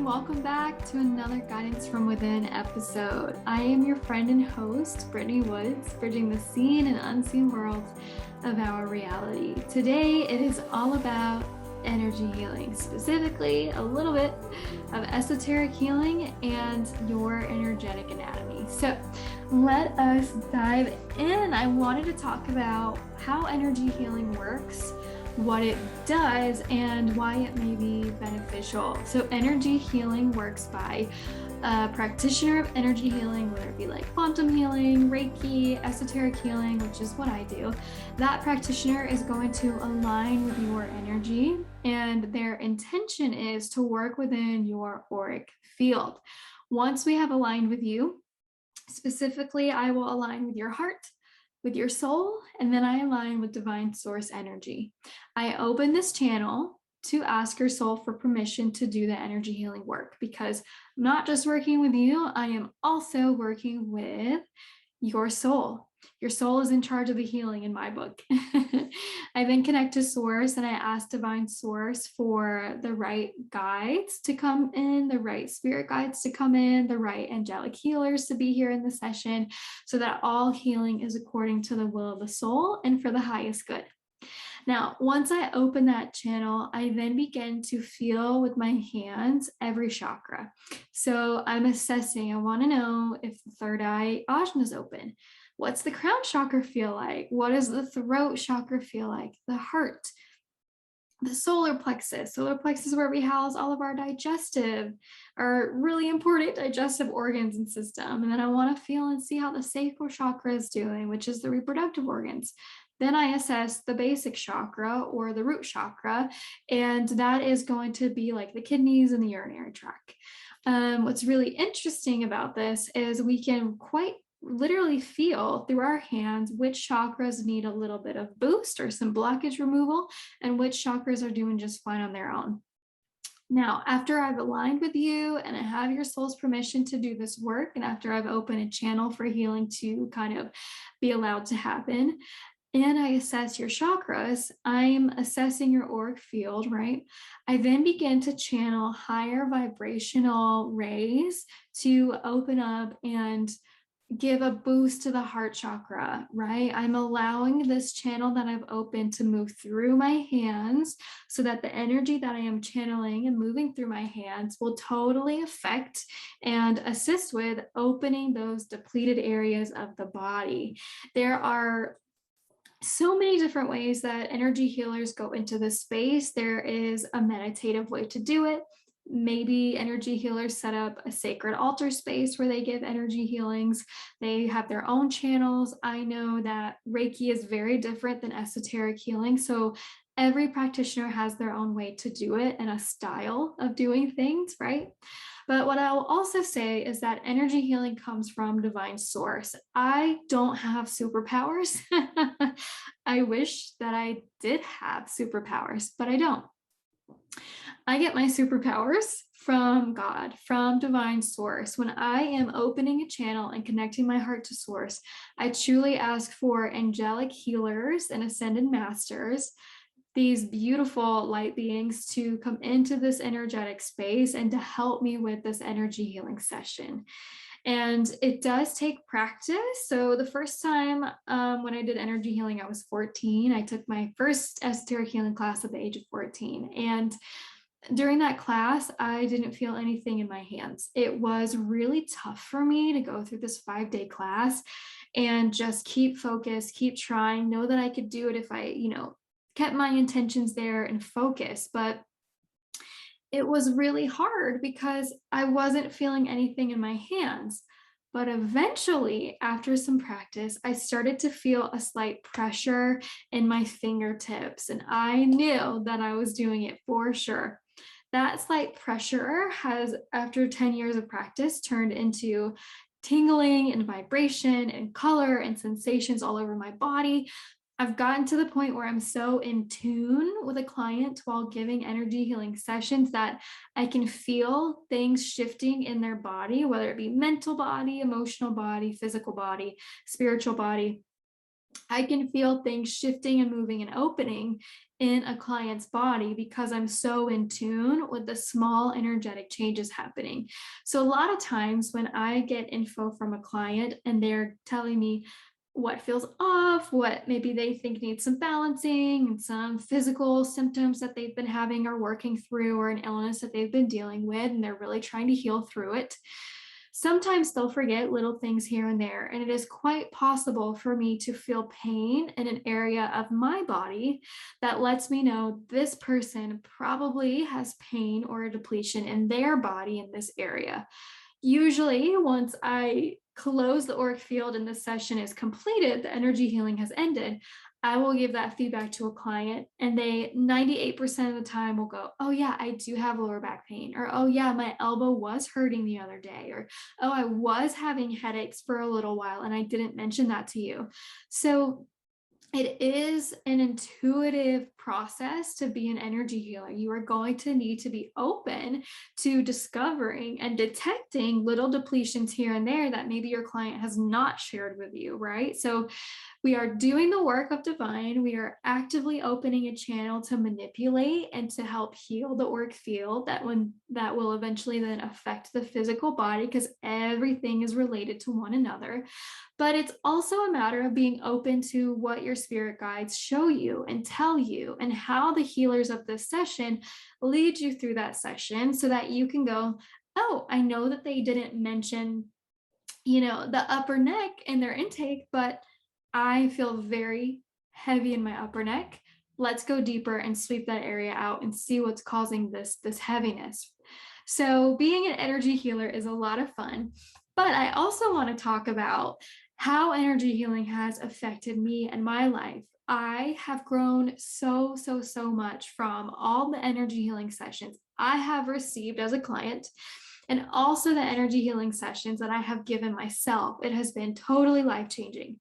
welcome back to another Guidance from Within episode. I am your friend and host, Brittany Woods, bridging the seen and unseen worlds of our reality. Today, it is all about energy healing, specifically a little bit of esoteric healing and your energetic anatomy. So let us dive in. I wanted to talk about how energy healing works, what it does, and why it may be beneficial. So energy healing works by a practitioner of energy healing, whether it be like quantum healing, Reiki, esoteric healing, which is what I do. That practitioner is going to align with your energy, and their intention is to work within your auric field. Once we have aligned with you, specifically, I will align with your heart, with your soul, and then I align with divine source energy. I open this channel to ask your soul for permission to do the energy healing work, because I'm not just working with you, I am also working with your soul. Your soul is in charge of the healing in my book. I then connect to source and I ask divine source for the right guides to come in, the right spirit guides to come in, the right angelic healers to be here in the session, so that all healing is according to the will of the soul and for the highest good. Now, once I open that channel, I then begin to feel with my hands every chakra. So I'm assessing, I want to know if the third eye ajna is open. What's the crown chakra feel like? What does the throat chakra feel like? The heart, the solar plexus. Solar plexus is where we house all of our really important digestive organs and system. And then I want to feel and see how the sacral chakra is doing, which is the reproductive organs. Then I assess the basic chakra or the root chakra, and that is going to be like the kidneys and the urinary tract. What's really interesting about this is we can quite literally feel through our hands which chakras need a little bit of boost or some blockage removal, and which chakras are doing just fine on their own. Now, after I've aligned with you and I have your soul's permission to do this work, and after I've opened a channel for healing to kind of be allowed to happen, and I assess your chakras, I'm assessing your auric field, right? I then begin to channel higher vibrational rays to open up and give a boost to the heart chakra, right? I'm allowing this channel that I've opened to move through my hands, so that the energy that I am channeling and moving through my hands will totally affect and assist with opening those depleted areas of the body. There are so many different ways that energy healers go into this space. There is a meditative way to do it. Maybe energy healers set up a sacred altar space where they give energy healings. They have their own channels. I know that Reiki is very different than esoteric healing. So every practitioner has their own way to do it and a style of doing things, right? But what I will also say is that energy healing comes from divine source. I don't have superpowers. I wish that I did have superpowers, but I don't. I get my superpowers from God, from divine source. When I am opening a channel and connecting my heart to source, I truly ask for angelic healers and ascended masters, these beautiful light beings, to come into this energetic space and to help me with this energy healing session. And it does take practice. So the first time when I did energy healing, I was 14. I took my first esoteric healing class at the age of 14. And during that class, I didn't feel anything in my hands. It was really tough for me to go through this 5-day class and just keep focused, keep trying, know that I could do it if I, kept my intentions there and focus. But it was really hard because I wasn't feeling anything in my hands. But eventually, after some practice, I started to feel a slight pressure in my fingertips, and I knew that I was doing it for sure. That slight pressure has, after 10 years of practice, turned into tingling and vibration and color and sensations all over my body. I've gotten to the point where I'm so in tune with a client while giving energy healing sessions that I can feel things shifting in their body, whether it be mental body, emotional body, physical body, spiritual body. I can feel things shifting and moving and opening in a client's body because I'm so in tune with the small energetic changes happening. So, a lot of times when I get info from a client and they're telling me what feels off, what maybe they think needs some balancing, and some physical symptoms that they've been having or working through, or an illness that they've been dealing with, and they're really trying to heal through it. Sometimes they'll forget little things here and there, and it is quite possible for me to feel pain in an area of my body that lets me know this person probably has pain or a depletion in their body in this area. Usually, once I close the auric field and the session is completed, the energy healing has ended, I will give that feedback to a client, and they 98% of the time will go, "Oh, yeah, I do have lower back pain," or, "Oh, yeah, my elbow was hurting the other day," or, "Oh, I was having headaches for a little while, and I didn't mention that to you." So, it is an intuitive process to be an energy healer. You are going to need to be open to discovering and detecting little depletions here and there that maybe your client has not shared with you, right? So we are doing the work of divine. We are actively opening a channel to manipulate and to help heal the auric field that will eventually then affect the physical body, because everything is related to one another. But it's also a matter of being open to what your spirit guides show you and tell you, and how the healers of this session lead you through that session so that you can go, "Oh, I know that they didn't mention, the upper neck in their intake, but I feel very heavy in my upper neck. Let's go deeper and sweep that area out and see what's causing this heaviness." So being an energy healer is a lot of fun, but I also want to talk about how energy healing has affected me and my life. I have grown so much from all the energy healing sessions I have received as a client, and also the energy healing sessions that I have given myself. It has been totally life changing.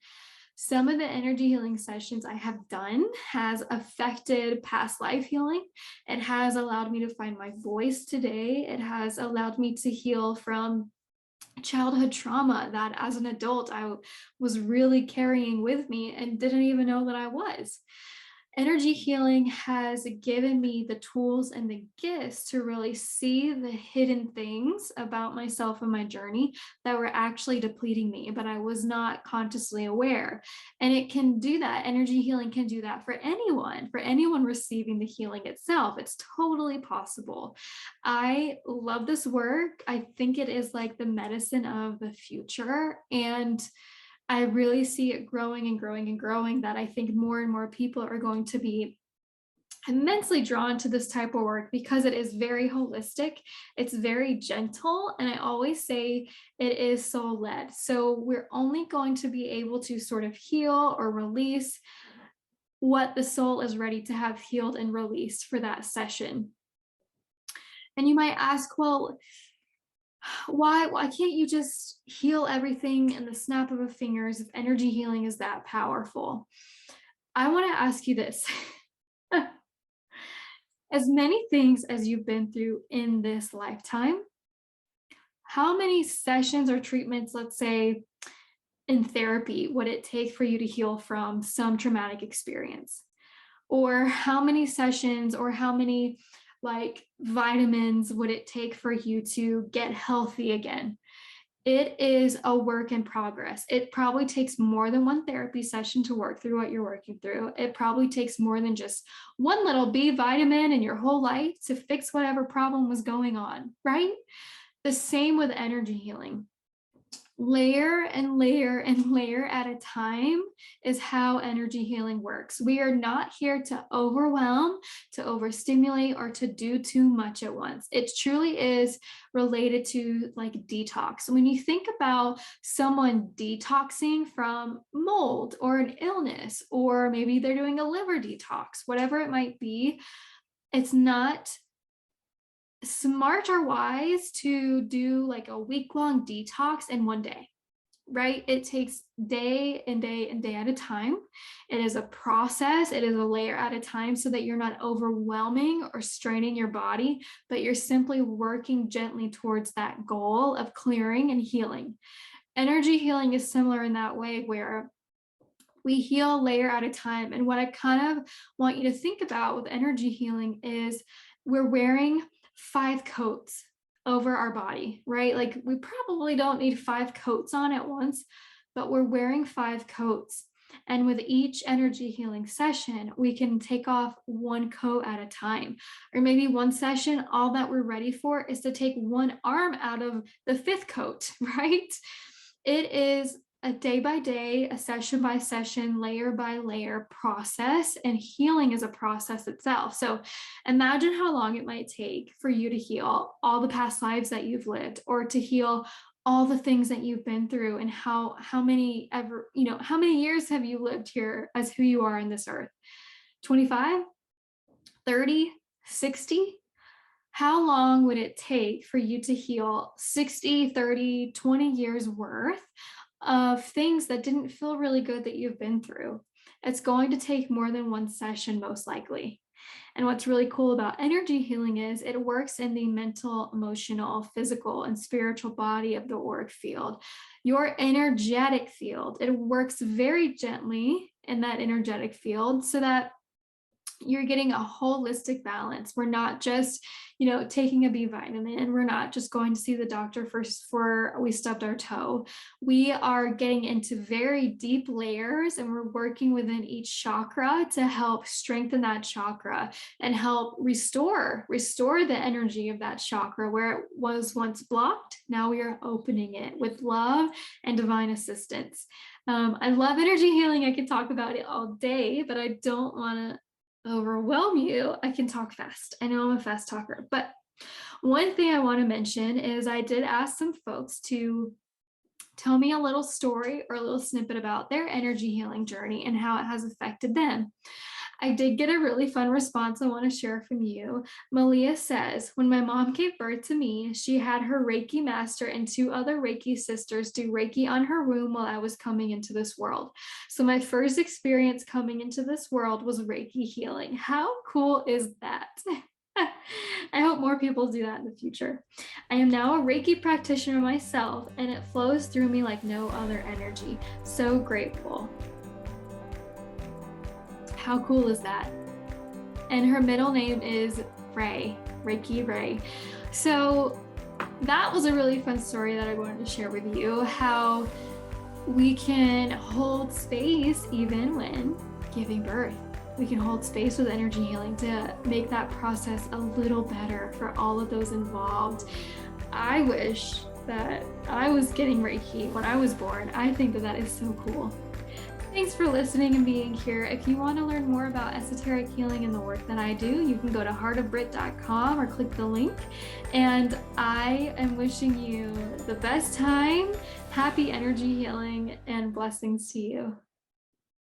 Some of the energy healing sessions I have done has affected past life healing. It has allowed me to find my voice today. It has allowed me to heal from childhood trauma that as an adult I was really carrying with me and didn't even know that I was. Energy healing has given me the tools and the gifts to really see the hidden things about myself and my journey that were actually depleting me, but I was not consciously aware. And it can do that. Energy healing can do that for anyone receiving the healing itself. It's totally possible. I love this work. I think it is like the medicine of the future. And I really see it growing and growing and growing, that I think more and more people are going to be immensely drawn to this type of work because it is very holistic, it's very gentle, and I always say it is soul led. So we're only going to be able to sort of heal or release what the soul is ready to have healed and released for that session. And you might ask, well, why can't you just heal everything in the snap of a fingers if energy healing is that powerful? I want to ask you this. As many things as you've been through in this lifetime, how many sessions or treatments, let's say in therapy, would it take for you to heal from some traumatic experience? Or how many sessions or how many like vitamins would it take for you to get healthy again? It is a work in progress. It probably takes more than one therapy session to work through what you're working through. It probably takes more than just one little B vitamin in your whole life to fix whatever problem was going on, right? The same with energy healing. Layer and layer and layer at a time is how energy healing works. We are not here to overwhelm, to overstimulate, or to do too much at once. It truly is related to like detox. When you think about someone detoxing from mold or an illness, or maybe they're doing a liver detox, whatever it might be, it's not smart or wise to do like a week-long detox in one day, right? It takes day and day and day at a time. It is a process, it is a layer at a time, so that you're not overwhelming or straining your body, but you're simply working gently towards that goal of clearing and healing. Energy healing is similar in that way, where We heal a layer at a time. And what I kind of want you to think about with energy healing is we're wearing 5 coats over our body, right? Like we probably don't need 5 coats on at once, but we're wearing 5 coats. And with each energy healing session, we can take off 1 coat at a time. Or maybe one session, all that we're ready for is to take 1 arm out of the 5th coat, right? It is a day by day, a session by session, layer by layer process, and healing is a process itself. So imagine how long it might take for you to heal all the past lives that you've lived, or to heal all the things that you've been through, and how many years have you lived here as who you are in this earth? 25, 30, 60? How long would it take for you to heal 60, 30, 20 years worth of things that didn't feel really good that you've been through? It's going to take more than one session, most likely. And what's really cool about energy healing is it works in the mental, emotional, physical, and spiritual body of the auric field. Your energetic field, it works very gently in that energetic field so that you're getting a holistic balance. We're not just, taking a B vitamin. We're not just going to see the doctor for we stubbed our toe. We are getting into very deep layers, and we're working within each chakra to help strengthen that chakra and help restore the energy of that chakra where it was once blocked. Now we are opening it with love and divine assistance. I love energy healing. I could talk about it all day, but I don't want to overwhelm you. I can talk fast. I know I'm a fast talker, but one thing I want to mention is I did ask some folks to tell me a little story or a little snippet about their energy healing journey and how it has affected them. I did get a really fun response I want to share from you. Malia says, when my mom gave birth to me, she had her Reiki master and 2 other Reiki sisters do Reiki on her womb while I was coming into this world. So my first experience coming into this world was Reiki healing. How cool is that? I hope more people do that in the future. I am now a Reiki practitioner myself, and it flows through me like no other energy. So grateful. How cool is that? And her middle name is Ray, Reiki Ray. So that was a really fun story that I wanted to share with you, how we can hold space even when giving birth. We can hold space with energy healing to make that process a little better for all of those involved. I wish that I was getting Reiki when I was born. I think that is so cool. Thanks for listening and being here. If you want to learn more about esoteric healing and the work that I do, you can go to heartofbrit.com or click the link. And I am wishing you the best time, happy energy healing, and blessings to you.